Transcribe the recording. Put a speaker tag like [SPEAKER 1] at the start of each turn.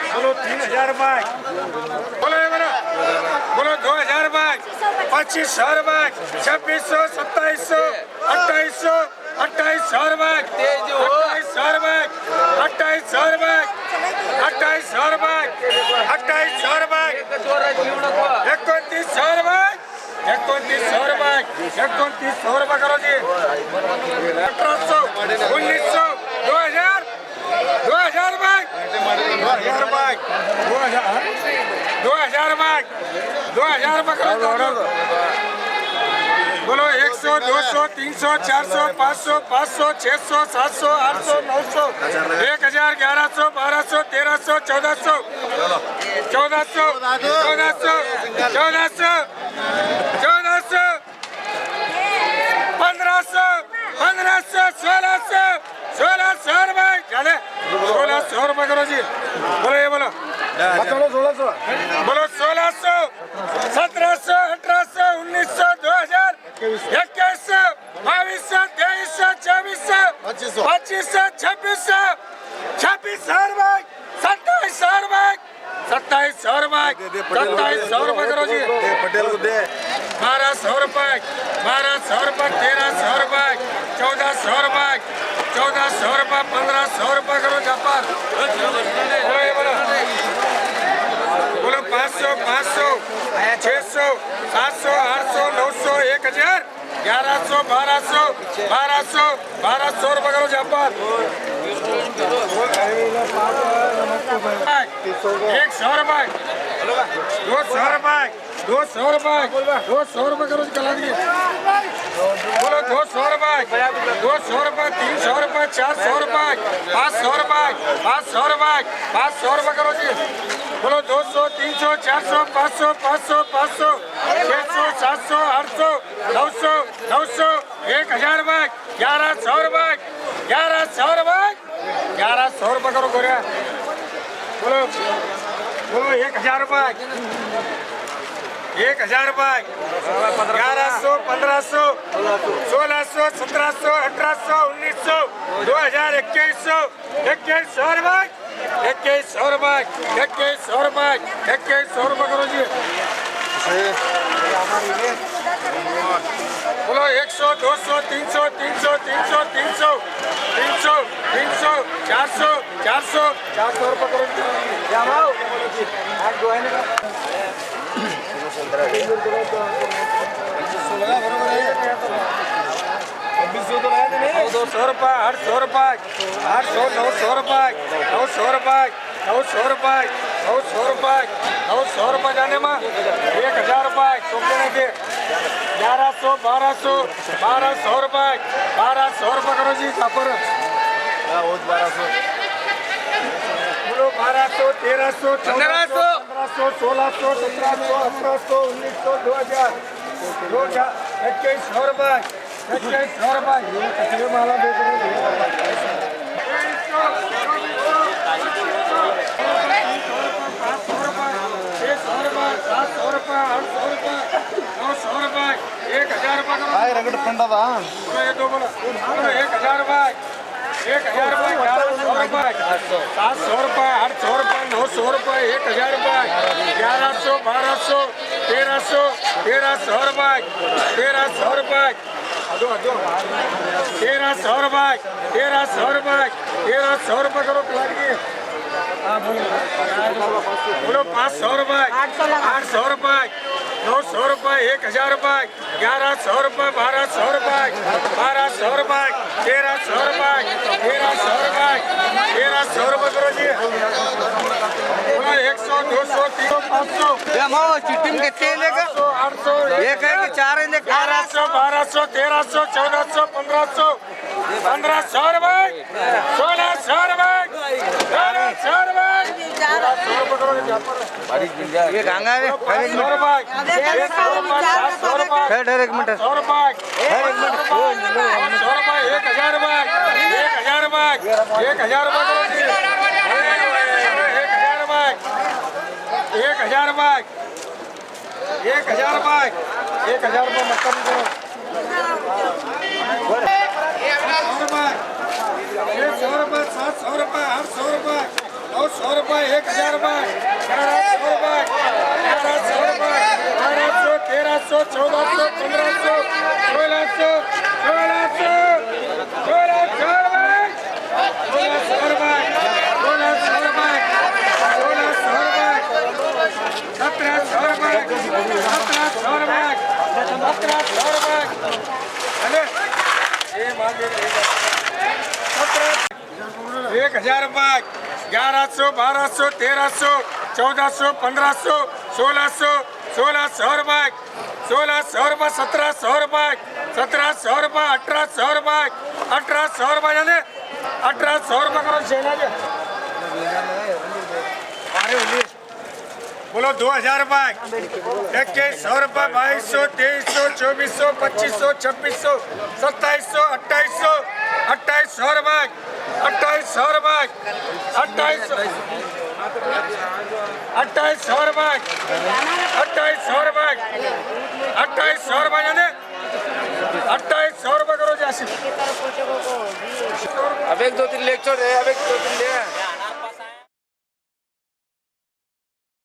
[SPEAKER 1] बोलो 3000 बाय, बोलो ये बना, बोलो 2000 by, 25,000 by, 2600, 2700, 2800, 28,000 by, 28,000 by, 28,000 by, 28,000 by, 28,000 by, 29,000 by, 29,000 by, 29,000 by करो जी, 1800, 1900, 2000, 2000 बाय, 2000 बाय, 2000 बाय, 2000 बाय करो। बोलो 100, 200, 300, 400, 500, 500, 600, 700, 800, 900, 1000, 1100, 1200, 1300, 1400, 1400, 1400, 1400, 1400, 1500, 1500, 1600, 16,000 बाय, चले 16,000 रुपये करो जी। बोलो ये बोलो, बोलो 1600, 1700, 1800, 1900, 2000, 2100, 2200, 2300, 2400, 2500, 2600, 26,000 बाय, 27,000 बाय, 27,000 बाय, 27,000 रुपये करो जी।
[SPEAKER 2] पटेल को दे
[SPEAKER 1] 1200 रुपये, 1200 रुपये, 1300 रुपये, 1400 रुपये, 1400 रुपये, 1500 रुपये करो जापान। बोलो 500, 500, 600, 700, 800, 900, 1000, 1100, 1200, 1200, 1200 रुपये करो जापान। 100 रुपये, 200 रुपये, 200 रुपये, 200 रुपये करो चला दिए। बोलो 200 रुपये, 200 रुपये, 300 रुपये, 400 रुपये, 500 रुपये, 500 रुपये, 500 रुपये करो जी। बोलो 200, 300, 400, 500, 500, 500, 600, 700, 800, 900, 900, 1000 बाय, 1100 रुपये, 1100 रुपये, 1100 रुपये करो गोरिया। बोलो बोलो 1000 रुपये, 1000 रुपये, 1100, 1500, 1600, 1700, 1800, 1900, 2000, 2100, 2100 रुपये, 2100 रुपये, 2100 रुपये, 2100 रुपये करो जी। बोलो 100, 200, 300, 300, 300, 300, 300, 300, 400, 400, 400 रुपये करो जी। दो 200 रुपये, 800 रुपये, 800, 900 रुपये, 900 रुपये, 900 रुपये, 900 रुपये, 900 रुपये जाने में 1000 रुपये सोचने के 1100, 1200, 1200 रुपये, 1200 रुपये करो जी। कहाँ पर 1200, बोलो 1200, 1300, 1400, 1500, 1600, 1700, 1800, 1900, 2000, 2000, 2100 रुपये, 2100 रुपये, ये माला बेच रहे हैं। 500 रुपये, 600 रुपये, 700 रुपये, 800 रुपये, 900 रुपये, 1000 रुपये करो।
[SPEAKER 2] रगड़ पंडा
[SPEAKER 1] ये दो बोलो 1000 रुपये, 1000 रुपये, 1100 रुपये, 700 रुपये, 800 रुपये, 900 रुपये, 1000 रुपये, 1100, 1200, 1300, 1300 रुपये, 1300 रुपये, 1300 रुपये, 1300 रुपये, 1300 रुपये करो खिलाड़िए। बोलो 500 रुपये, 800 रुपये, 900 रुपये, 1000 रुपये, 1100 रुपये, 1200 रुपये, 1200 रुपये, 1300 रुपये, 1300 रुपये, 1300 रुपये करो जी। बोलो 100, 200, 300, 500,
[SPEAKER 2] चिट्ठी में कितने लेगा
[SPEAKER 1] 800,
[SPEAKER 2] एक है कि चार है
[SPEAKER 1] 1100, 1200, 1300, 1400, 1500, 1500 रुपये, 1600 रुपये, 1600 रुपये, 1600 रुपये करो जी।
[SPEAKER 2] ये गंगा है
[SPEAKER 1] 500 रुपये, 600 रुपये, 700 रुपये,
[SPEAKER 2] ठहर एक मिनट
[SPEAKER 1] 100 रुपये, 100 रुपये, 1000 रुपये, 1000 रुपये, 1000 रुपये करो जी। 1000 रुपये, 1000 रुपये, 1000 रुपये, 1000 रुपये मतलब करो। 100 रुपये, 700 रुपये 800 रुपये 900 रुपये 1000 रुपये 1100 रुपये 1100 रुपये 1200 1300 1400 1500 1600 एक 1000 रुपये 1100 1200 1300 1400 1500 1600 1600 रुपये 1600 रुपये 1700 रुपये 1700 रुपये 1800 रुपये 1800 रुपये जाने 1800 रुपये करो शेना जी बोलो 2000 रुपये 2100 रुपये 2200 2300 2400 2500 2600 2700 2800 रुपये 2800 रुपये 2800 रुपये 2800 रुपये 2800 रुपये जाने 2800 रुपये करो जैसे
[SPEAKER 2] अब एक दो तीन लेक छोड़ अब एक दो तीन